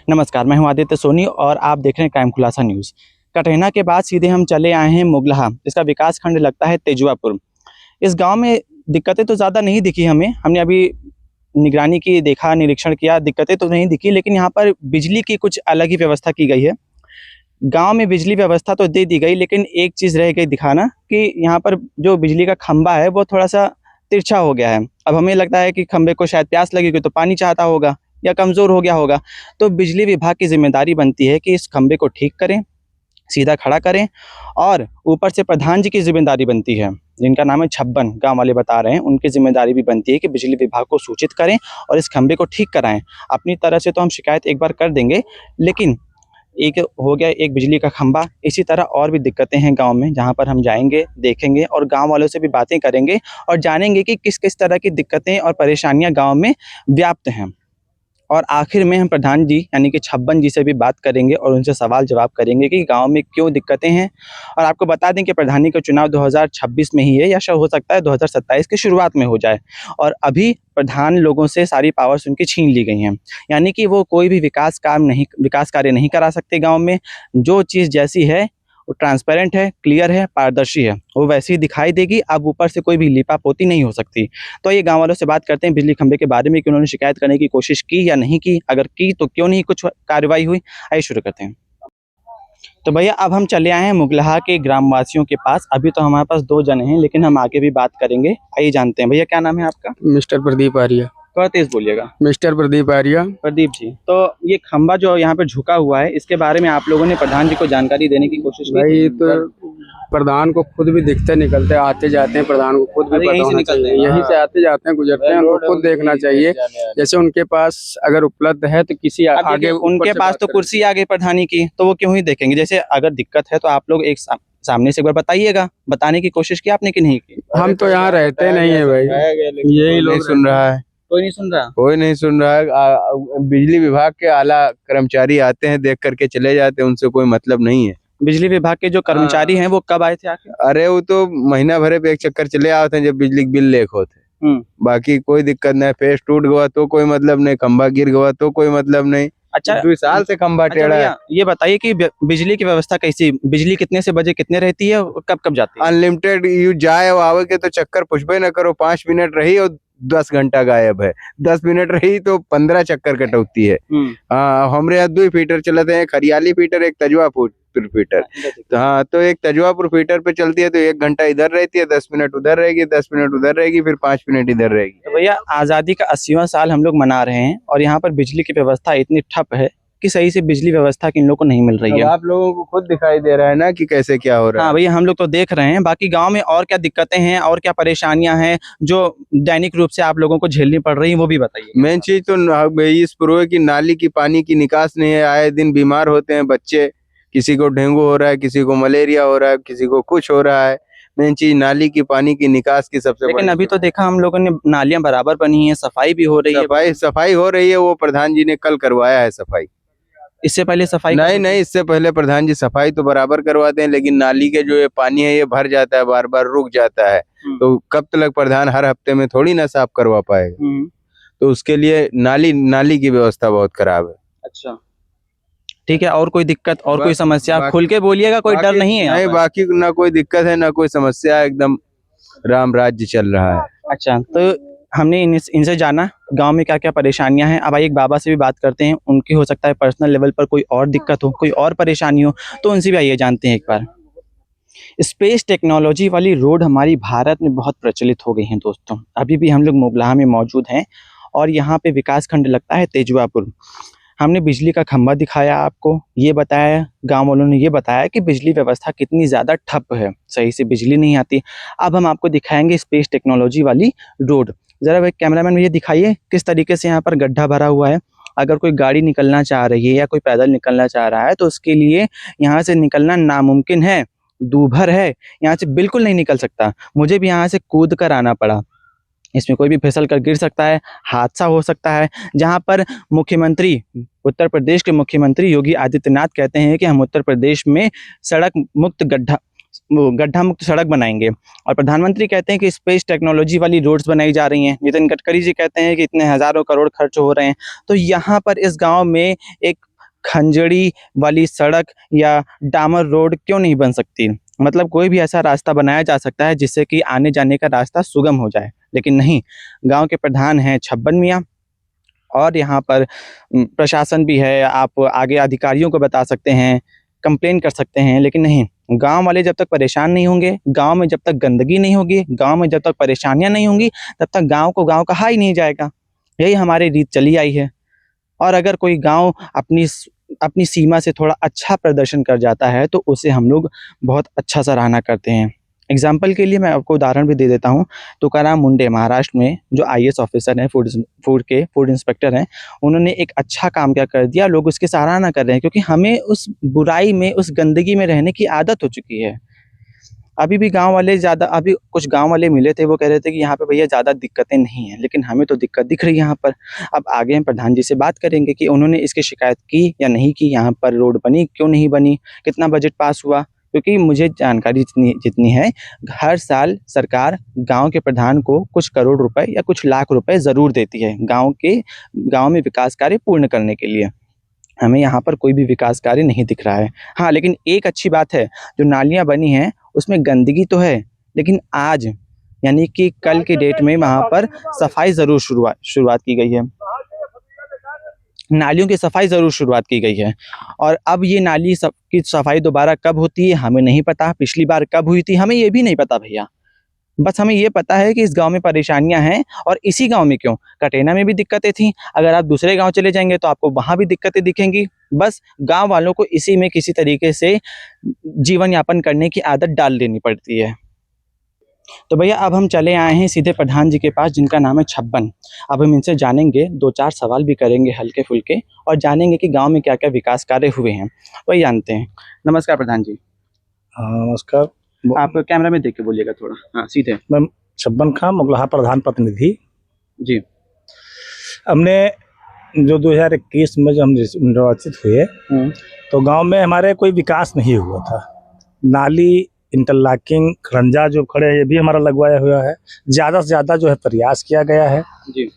नमस्कार, मैं हूं आदित्य सोनी और आप देख रहे हैं क्राइम खुलासा न्यूज़। कटहैना के बाद सीधे हम चले आए हैं मुगलहा। इसका विकास खंड लगता है तेजुआपुर। इस गांव में दिक्कतें तो ज़्यादा नहीं दिखी हमें। हमने अभी निगरानी की, देखा, निरीक्षण किया, दिक्कतें तो नहीं दिखी, लेकिन यहाँ पर बिजली की कुछ अलग ही व्यवस्था की गई है। गांव में बिजली व्यवस्था तो दे दी गई, लेकिन एक चीज़ रह गई दिखाना कि यहाँ पर जो बिजली का खंभा है वो थोड़ा सा तिरछा हो गया है। अब हमें लगता है कि खंभे को शायद प्यास लगेगी तो पानी चाहता होगा या कमज़ोर हो गया होगा। तो बिजली विभाग की जिम्मेदारी बनती है कि इस खंभे को ठीक करें, सीधा खड़ा करें, और ऊपर से प्रधान जी की जिम्मेदारी बनती है, जिनका नाम है छब्बन, गांव वाले बता रहे हैं, उनकी जिम्मेदारी भी बनती है कि बिजली विभाग को सूचित करें और इस खंभे को ठीक कराएं। अपनी तरह से तो हम शिकायत एक बार कर देंगे, लेकिन एक हो गया एक बिजली का खंभा। इसी तरह और भी दिक्कतें हैं गांव में, जहां पर हम जाएंगे, देखेंगे और गांव वालों से भी बातें करेंगे और जानेंगे कि किस किस तरह की दिक्कतें और परेशानियां गांव में व्याप्त हैं। और आखिर में हम प्रधान जी यानी कि छब्बन जी से भी बात करेंगे और उनसे सवाल जवाब करेंगे कि गांव में क्यों दिक्कतें हैं। और आपको बता दें कि प्रधानी का चुनाव 2026 में ही है, या शायद हो सकता है 2027 की शुरुआत में हो जाए। और अभी प्रधान लोगों से सारी पावर्स उनकी छीन ली गई हैं, यानी कि वो कोई भी विकास कार्य नहीं करा सकते गाँव में। जो चीज़ जैसी है वो ट्रांसपेरेंट है, क्लियर है, पारदर्शी है, वो वैसे ही दिखाई देगी। अब ऊपर से कोई भी लीपापोती नहीं हो सकती। तो ये गांव वालों से बात करते हैं बिजली खंभे के बारे में कि उन्होंने शिकायत करने की कोशिश की या नहीं की, अगर की तो क्यों नहीं कुछ कार्रवाई हुई। आइए शुरू करते हैं। तो भैया अब हम चले आए हैं मुगलहा के ग्रामवासियों के पास। अभी तो हमारे पास 2 जने हैं, लेकिन हम आगे भी बात करेंगे। आइए जानते हैं। भैया क्या नाम है आपका? मिस्टर प्रदीप आर्या। थोड़ा तेज बोलिएगा। मिस्टर प्रदीप आर्या। प्रदीप जी, तो ये खंभा जो यहाँ पे झुका हुआ है, इसके बारे में आप लोगों ने प्रधान जी को जानकारी देने की कोशिश की? भाई तो प्रधान को खुद भी दिखते निकलते आते जाते हैं, प्रधान को खुद भी पता होना चाहिए। यहीं से आते जाते हैं, गुजरते हैं, उनको खुद देखना चाहिए। जैसे उनके पास अगर उपलब्ध है तो किसी आगे, उनके पास तो कुर्सी आ गई प्रधानी की, तो वो क्यों ही देखेंगे? जैसे अगर दिक्कत है तो आप लोग एक सामने से एक बार बताइएगा। बताने की कोशिश की आपने कि नहीं की? हम तो यहाँ रहते नहीं है भाई, यही लोग सुन रहा है। कोई नहीं सुन रहा। कोई नहीं सुन रहा है। बिजली विभाग के आला कर्मचारी आते हैं, देख करके चले जाते हैं, उनसे कोई मतलब नहीं है। बिजली विभाग के जो कर्मचारी हैं वो कब आए थे आखिर? अरे वो तो महीना भरे पे एक चक्कर चले आते हैं जब बिजली बिल लेक होते। बाकी कोई दिक्कत नहीं। फेस टूट गया तो कोई मतलब नहीं, खंभा गिर गया तो कोई मतलब नहीं। अच्छा, 2 साल से खंभा टेढ़ा है। ये बताइए कि बिजली की व्यवस्था कैसी? बिजली कितने से बजे कितने रहती है, कब कब जाती है? अनलिमिटेड यूज जाए आवे के तो चक्कर पूछबे न करो। 5 मिनट रही और 10 घंटा गायब है। 10 मिनट रही तो 15 चक्कर कटौती है। हमारे यहाँ 2 फीटर चलते हैं, खरियाली फीटर, एक तजवापुर फीटर। तो हाँ, तो एक तजवापुर फीटर पे चलती है तो 1 घंटा इधर रहती है, 10 मिनट उधर रहेगी, 10 मिनट उधर रहेगी, फिर 5 मिनट इधर रहेगी। तो भैया आज़ादी का 80वां साल हम लोग मना रहे हैं और यहाँ पर बिजली की व्यवस्था इतनी ठप है कि सही से बिजली व्यवस्था इन लोगों को नहीं मिल रही है। आप लोगों को खुद दिखाई दे रहा है ना कि कैसे क्या हो रहा है। हाँ भैया, हम लोग तो देख रहे हैं। बाकी गांव में और क्या दिक्कतें हैं और क्या परेशानियां हैं जो दैनिक रूप से आप लोगों को झेलनी पड़ रही है, वो भी बताइए। मेन चीज तो इस पुरों की नाली की पानी की निकास नहीं है। आए दिन बीमार होते हैं बच्चे, किसी को डेंगू हो रहा है, किसी को मलेरिया हो रहा है, किसी को कुछ हो रहा है। मेन चीज नाली की पानी की निकास की सबसे। लेकिन अभी तो देखा हम लोगों ने, नालियां बराबर बनी है, सफाई भी हो रही है। सफाई हो रही है। वो प्रधान जी ने कल करवाया है सफाई। इससे पहले सफाई नहीं, इससे पहले प्रधान जी सफाई तो बराबर करवाते हैं, लेकिन नाली के जो ये पानी है ये भर जाता है, बार बार रुक जाता है। तो कब तक प्रधान हर हफ्ते में थोड़ी ना साफ करवा पाएगा। तो उसके लिए नाली की व्यवस्था बहुत खराब है। अच्छा, ठीक है। और कोई दिक्कत और कोई समस्या खुल के बोलिएगा, कोई डर नहीं है? नहीं, बाकी ना कोई दिक्कत है ना कोई समस्या, एकदम राम राज्य चल रहा है। अच्छा, तो हमने इनसे जाना गांव में क्या क्या परेशानियां हैं। अब आइए एक बाबा से भी बात करते हैं, उनकी हो सकता है पर्सनल लेवल पर कोई और दिक्कत हो, कोई और परेशानी हो, तो उनसे भी आइए जानते हैं एक बार। स्पेस टेक्नोलॉजी वाली रोड हमारी भारत में बहुत प्रचलित हो गई हैं दोस्तों। अभी भी हम लोग मुगलहा में मौजूद हैं और यहाँ पे विकास खंड लगता है तेजुआपुर। हमने बिजली का खंभा दिखाया आपको, ये बताया, गांव वालों ने ये बताया कि बिजली व्यवस्था कितनी ज़्यादा ठप है, सही से बिजली नहीं आती। अब हम आपको दिखाएंगे स्पेस टेक्नोलॉजी वाली रोड। ज़रा भाई कैमरामैन ये दिखाइए किस तरीके से यहाँ पर गड्ढा भरा हुआ है। अगर कोई गाड़ी निकलना चाह रही है या कोई पैदल निकलना चाह रहा है तो उसके लिए यहाँ से निकलना नामुमकिन है, दूभर है, यहाँ से बिल्कुल नहीं निकल सकता। मुझे भी यहाँ से कूद कर आना पड़ा। इसमें कोई भी फिसल कर गिर सकता है, हादसा हो सकता है। जहाँ पर मुख्यमंत्री, उत्तर प्रदेश के मुख्यमंत्री योगी आदित्यनाथ कहते हैं कि हम उत्तर प्रदेश में गड्ढा मुक्त सड़क बनाएंगे, और प्रधानमंत्री कहते हैं कि स्पेस टेक्नोलॉजी वाली रोड्स बनाई जा रही हैं। नितिन गडकरी जी कहते हैं कि इतने हज़ारों करोड़ खर्च हो रहे हैं। तो यहाँ पर इस गांव में एक खंजड़ी वाली सड़क या डामर रोड क्यों नहीं बन सकती? मतलब कोई भी ऐसा रास्ता बनाया जा सकता है जिससे कि आने जाने का रास्ता सुगम हो जाए, लेकिन नहीं। गांव के प्रधान हैं छब्बन मियाँ और यहाँ पर प्रशासन भी है, आप आगे अधिकारियों को बता सकते हैं, कंप्लेन कर सकते हैं, लेकिन नहीं। गांव वाले जब तक परेशान नहीं होंगे, गांव में जब तक गंदगी नहीं होगी, गांव में जब तक परेशानियां नहीं होंगी, तब तक गांव को गांव कहा ही नहीं जाएगा। यही हमारी रीत चली आई है। और अगर कोई गांव अपनी सीमा से थोड़ा अच्छा प्रदर्शन कर जाता है तो उसे हम लोग बहुत अच्छा सराहना करते हैं। एग्जाम्पल के लिए मैं आपको उदाहरण भी दे देता हूँ। तुकाराम मुंडे महाराष्ट्र में जो IAS ऑफिसर हैं, फूड इंस्पेक्टर हैं, उन्होंने एक अच्छा काम क्या कर दिया, लोग उसकी सराहना कर रहे हैं, क्योंकि हमें उस बुराई में, उस गंदगी में रहने की आदत हो चुकी है। अभी भी गांव वाले अभी कुछ गांव वाले मिले थे, वो कह रहे थे कि यहाँ पे भैया ज़्यादा दिक्कतें नहीं हैं, लेकिन हमें तो दिक्कत दिख रही है यहाँ पर। अब आगे हम प्रधान जी से बात करेंगे कि उन्होंने इसकी शिकायत की या नहीं की, यहाँ पर रोड बनी क्यों नहीं बनी, कितना बजट पास हुआ। क्योंकि मुझे जानकारी जितनी है, हर साल सरकार गांव के प्रधान को कुछ करोड़ रुपए या कुछ लाख रुपए ज़रूर देती है गांव में विकास कार्य पूर्ण करने के लिए। हमें यहाँ पर कोई भी विकास कार्य नहीं दिख रहा है। हाँ, लेकिन एक अच्छी बात है, जो नालियाँ बनी हैं उसमें गंदगी तो है, लेकिन आज यानी कि कल के डेट में वहाँ पर सफाई ज़रूर शुरुआत की गई है। नालियों की सफाई ज़रूर शुरुआत की गई है। और अब ये नाली की सफाई दोबारा कब होती है हमें नहीं पता, पिछली बार कब हुई थी हमें ये भी नहीं पता भैया। बस हमें ये पता है कि इस गांव में परेशानियां हैं, और इसी गांव में क्यों, कटेना में भी दिक्कतें थी, अगर आप दूसरे गांव चले जाएंगे तो आपको वहां भी दिक्कतें दिखेंगी। बस गांव वालों को इसी में किसी तरीके से जीवन यापन करने की आदत डाल देनी पड़ती है। तो भैया अब हम चले आए हैं सीधे प्रधान जी के पास, जिनका नाम है छब्बन। अब हम इनसे जानेंगे, 2-4 सवाल भी करेंगे हल्के फुल्के, और जानेंगे कि गाँव में क्या क्या विकास कार्य हुए हैं, वही जानते हैं। नमस्कार प्रधान जी। नमस्कार। आप कैमरा में देख के बोलिएगा थोड़ा। हाँ, सीधे। मैं छब्बन खां, मुगलहा प्रधान प्रतिनिधि जी। हमने जो 2021 में जो हम निर्वाचित हुए, तो गांव में हमारे कोई विकास नहीं हुआ था। नाली, इंटरलॉकिंग, खरंजा जो खड़े हैं ये भी हमारा लगवाया हुआ है। ज़्यादा से ज़्यादा जो है प्रयास किया गया है जी।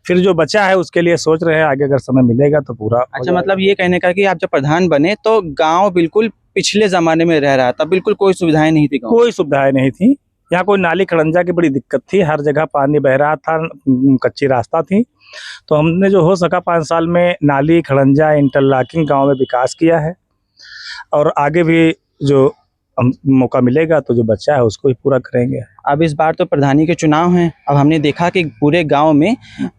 फिर जो बचा है उसके लिए सोच रहे हैं, आगे अगर समय मिलेगा तो पूरा। अच्छा, मतलब ये कहने का कि आप जब प्रधान बने तो गांव बिल्कुल पिछले जमाने में रह रहा था, बिल्कुल कोई सुविधाएं नहीं थी गांव। कोई सुविधाएं नहीं थी यहाँ, कोई नाली खड़ंजा की बड़ी दिक्कत थी, हर जगह पानी बह रहा था, कच्ची रास्ता थी। तो हमने जो हो सका 5 साल में नाली, खड़ंजा, इंटरलॉकिंग गांव में विकास किया है, और आगे भी जो मौका मिलेगा तो जो बच्चा है उसको ही पूरा करेंगे। अब इस बार तो प्रधानी के चुनाव हैं, अब हमने देखा कि पूरे गांव में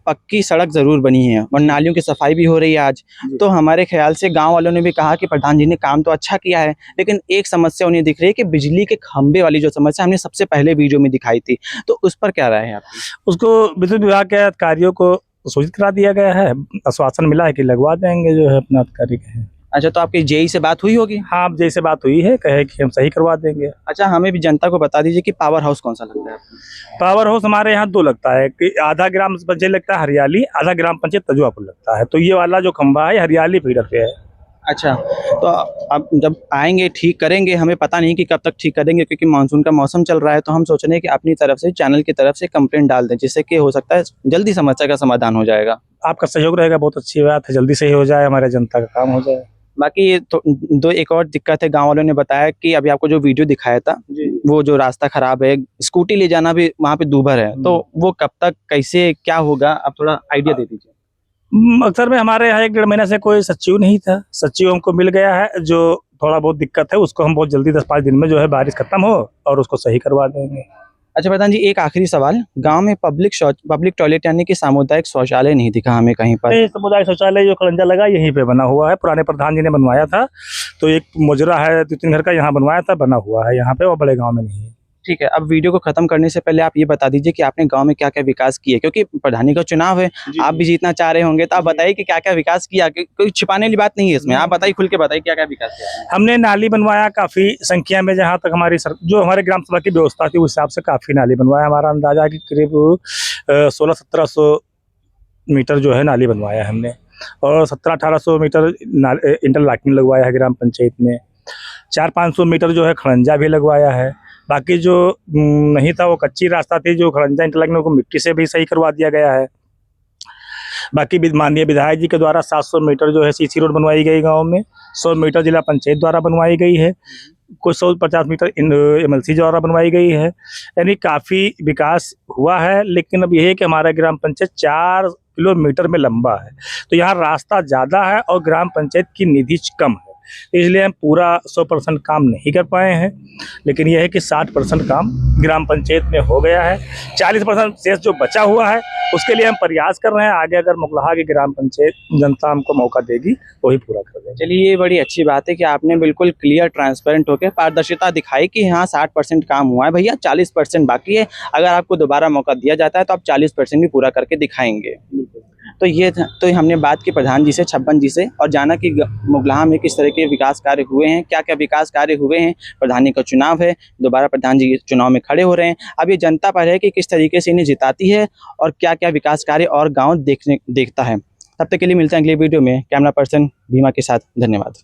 पक्की सड़क जरूर बनी है और नालियों की सफाई भी हो रही है आज। तो हमारे ख्याल से गांव वालों ने भी कहा कि प्रधान जी ने काम तो अच्छा किया है, लेकिन एक समस्या उन्हें दिख रही है कि बिजली के खंभे वाली जो समस्या हमने सबसे पहले वीडियो में दिखाई थी, तो उस पर क्या राय है आपकी? उसको विद्युत विभाग के अधिकारियों को सूचित करा दिया गया है, आश्वासन मिला है कि लगवा देंगे जो है अपना अधिकारी है। अच्छा, तो आपकी जेई से बात हुई होगी? हाँ, अब जैसे बात हुई है, कहे कि हम सही करवा देंगे। अच्छा, हमें भी जनता को बता दीजिए कि पावर हाउस कौन सा लगता है आपको? पावर हाउस हमारे यहाँ 2 लगता है, कि आधा ग्राम पंचायत लगता है हरियाली, आधा ग्राम पंचायत तजुआपुर लगता है। तो ये वाला जो खंभा है हरियाली फीडर पे है। अच्छा, तो अब जब आएंगे ठीक करेंगे, हमें पता नहीं कि कब तक ठीक करेंगे, क्योंकि मानसून का मौसम चल रहा है। तो हम सोच रहे हैं कि अपनी तरफ से, चैनल की तरफ से कंप्लेंट डाल दें, जिससे कि हो सकता है जल्दी समस्या का समाधान हो जाएगा। आपका सहयोग रहेगा, बहुत अच्छी बात है, जल्दी से ही हो जाए, हमारे जनता का काम हो जाए। बाकी ये तो एक और दिक्कत है, गांव वालों ने बताया कि अभी आपको जो वीडियो दिखाया था, वो जो रास्ता खराब है, स्कूटी ले जाना भी वहाँ पे दूभर है, तो वो कब तक, कैसे, क्या होगा, आप थोड़ा आइडिया दे दीजिए। अक्सर में हमारे यहाँ 1-1.5 महीने से कोई सचिव नहीं था, सचिव हमको मिल गया है। जो थोड़ा बहुत दिक्कत है उसको हम बहुत जल्दी 10-5 दिन में जो है बारिश खत्म हो और उसको सही करवा देंगे। अच्छा प्रधान जी, एक आखिरी सवाल, गांव में पब्लिक टॉयलेट यानी कि सामुदायिक शौचालय नहीं दिखा हमें कहीं पर। सामुदायिक शौचालय जो खड़ंजा लगा यहीं पे बना हुआ है, पुराने प्रधान जी ने बनवाया था। तो एक मुजरा है 2-3 घर का, यहाँ बनवाया था, बना हुआ है यहाँ पे, और बड़े गाँव में नहीं है। ठीक है, अब वीडियो को खत्म करने से पहले आप ये बता दीजिए कि आपने गांव में क्या क्या विकास किए, क्योंकि प्रधानी का चुनाव है, आप भी जीतना चाह रहे होंगे, तो आप बताइए कि क्या क्या विकास किया, कोई छिपाने वाली बात नहीं है इसमें, आप बताइए, खुल के बताइए क्या क्या विकास किया। हमने नाली बनवाया काफी संख्या में, जहाँ तक हमारी जो हमारे ग्राम सभा की व्यवस्था थी उस हिसाब से काफी नाली बनवाया। हमारा अंदाजा कि करीब 1600-1700 मीटर जो है नाली बनवाया हमने, और 1700-1800 मीटर इंटरलॉकिंग लगवाया है ग्राम पंचायत में। 400-500 मीटर जो है खड़ंजा भी लगवाया है। बाकी जो नहीं था वो कच्ची रास्ता थी, जो खड़ंजा इंटरलॉकिंग को मिट्टी से भी सही करवा दिया गया है। बाकी माननीय विधायक जी के द्वारा 700 मीटर जो है सीसी रोड बनवाई गई गांव में, 100 मीटर जिला पंचायत द्वारा बनवाई गई है, कुछ 150 मीटर MLC द्वारा बनवाई गई है। यानी काफ़ी विकास हुआ है। लेकिन अब यह है कि हमारा ग्राम पंचायत 4 किलोमीटर में लंबा है, तो यहाँ रास्ता ज़्यादा है और ग्राम पंचायत की निधि कम है, इसलिए हम पूरा 100% काम नहीं कर पाए हैं। लेकिन यह है कि 60% काम ग्राम पंचायत में हो गया है। 40% शेष जो बचा हुआ है उसके लिए हम प्रयास कर रहे हैं। आगे अगर मुगलहा की ग्राम पंचायत जनता हमको मौका देगी वही पूरा कर देंगे। चलिए, ये बड़ी अच्छी बात है कि आपने बिल्कुल क्लियर ट्रांसपेरेंट होकर पारदर्शिता दिखाई कि हाँ 60% काम हुआ है भैया, 40% बाकी है। अगर आपको दोबारा मौका दिया जाता है तो आप 40% भी पूरा करके दिखाएंगे। तो ये तो हमने बात की प्रधान जी से, छब्बन जी से, और जाना कि मुगलहा में किस तरह के विकास कार्य हुए हैं, क्या क्या विकास कार्य हुए हैं। प्रधानी का चुनाव है, दोबारा प्रधान जी चुनाव में खड़े हो रहे हैं। अब ये जनता पर है कि किस तरीके से इन्हें जिताती है और क्या क्या विकास कार्य और गाँव देखता है। तब तक के लिए मिलते हैं अगली वीडियो में। कैमरा पर्सन भीमा के साथ, धन्यवाद।